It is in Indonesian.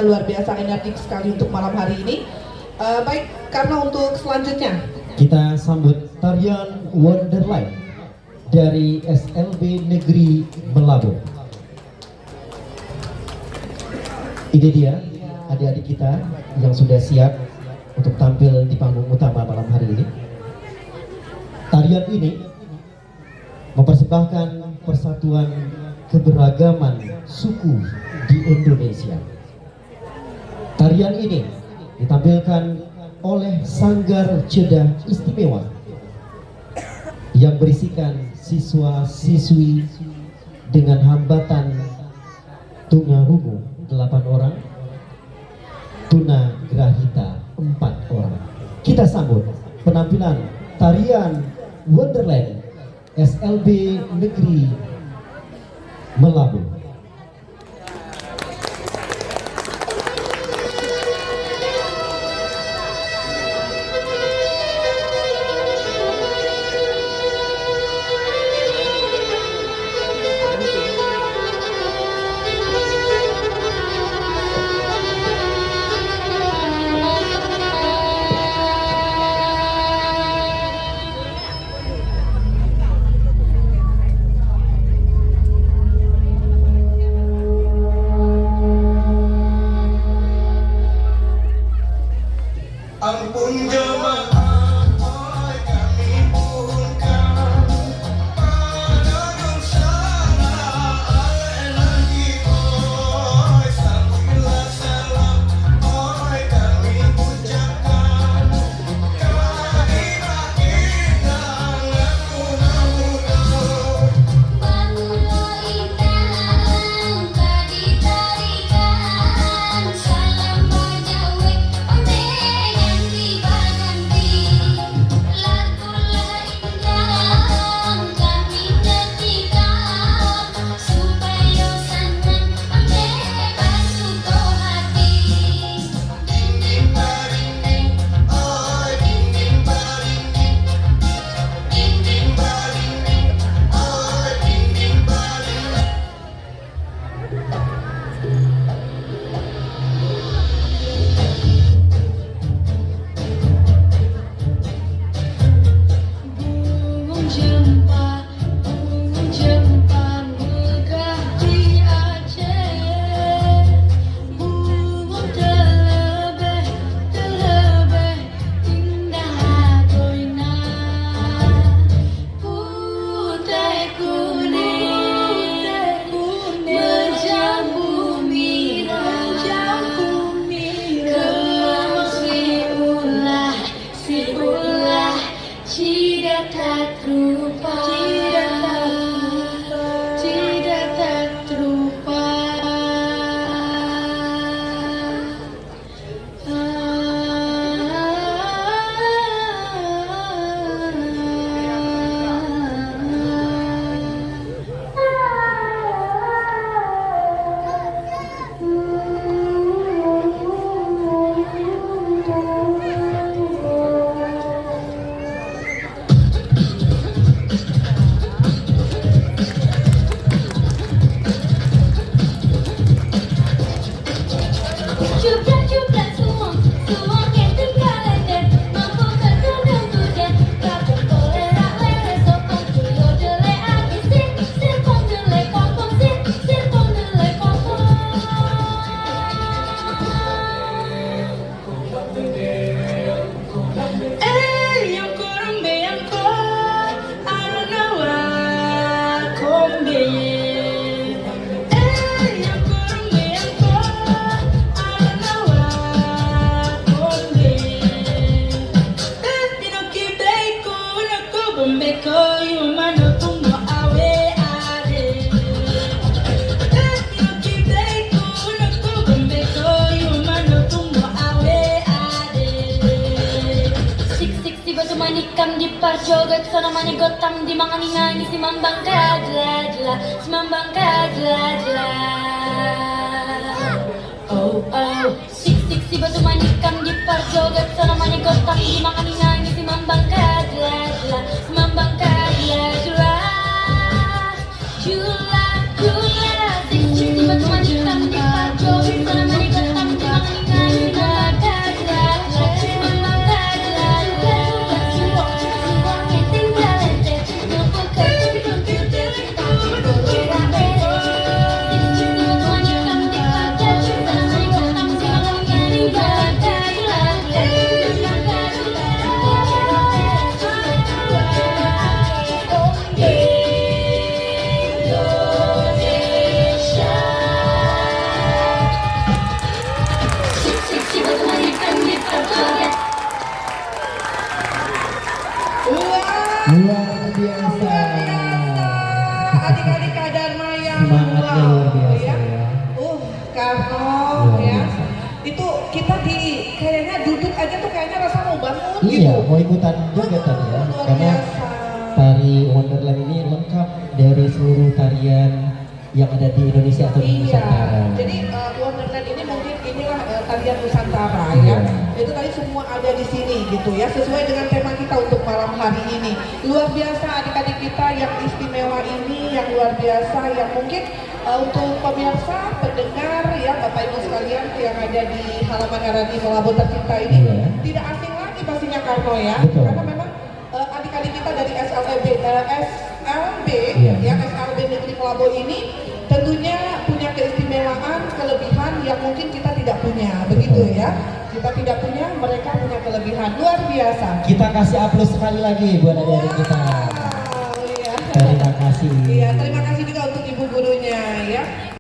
suaranya luar biasa energik sekali untuk malam hari ini. Baik, karena untuk selanjutnya kita sambut tarian Wonderland dari SLB Negeri Melabu. Ini dia adik-adik kita yang sudah siap untuk tampil di panggung utama malam hari ini. Tarian ini mempersembahkan persatuan keberagaman suku di Indonesia. Tarian ini ditampilkan oleh Sanggar Cedah Istimewa yang berisikan siswa-siswi dengan hambatan tunarungu 8 orang, tuna grahita 4 orang. Kita sambut penampilan tarian Wonderland SLB Negeri Melabu. Ampun jemaah, oi kami pun kan pada dosa lagi oi sambil salam oi kami ucapkan kehadiran kita mudah-mudahan Bangunlah indah tadi tarikan salam bajawe ganti ganti lagulah indah kami nyanyikan supaya senang bebas suka hati dinding barinding oi dinding barinding dinding barinding oi dinding barinding. Bunga jempa megah di Aceh, bunga terlebih indah koina, putih kuning menjambu merah, si ulah tidak tak rupa, tidak tak rupa. Jublah suang yang tinggal leder, mampu terkadang tujen, kabung kolera lele sokong tuyo dele abisin, sirpong dele kokong sirpong dele kokong. Yang kurang beyang ko, ano nawa kong beye. Yang kurang beyang ko, ano nawa kong beye. Pinakibay ko na ko bombe ko yung mano kung mo awe ade. Pinakibay ko na ko bombe ko yung mano kung mo awe ade. Sik si batu manikam di parjoget sana mani gotam di manganingani si mambang kadla si mambang kadla. Oh oh sik si batu manikam di parjoget sana mani gotam di manganingani si mambang kadla si mambang kadla. Jula sik si batu manikam di parjoget sana mani gotam kita kayaknya duduk aja tuh kayaknya rasa mau bangun Iya, gitu. mau ikutan juga tadi ya, Luar karena biasa. tari Wonderland ini lengkap dari seluruh tarian yang ada di Indonesia atau di Iya, Nusantara. jadi Wonderland ini mungkin inilah tarian Nusantara Iya. ya. Itu tadi semua ada di sini gitu ya, sesuai dengan tema kita untuk malam hari ini. Luar biasa adik-adik kita yang istimewa ini, yang luar biasa, yang mungkin untuk pemirsa, pendengar ya, Bapak Ibu sekalian yang ada di halaman Arani Melabo Tercinta ini Iya. tidak asing lagi pastinya Karno ya, Betul. karena memang adik-adik kita dari SLB Iya. ya SLB Negeri Melabo ini tentunya punya keistimewaan, kelebihan yang mungkin kita tidak punya, begitu Betul. ya. Kita tidak punya, mereka punya kelebihan luar biasa. Kita kasih aplaus sekali lagi buat adik-adik kita. Wow, iya. Terima kasih. Iya, terima kasih juga untuk ibu gurunya ya.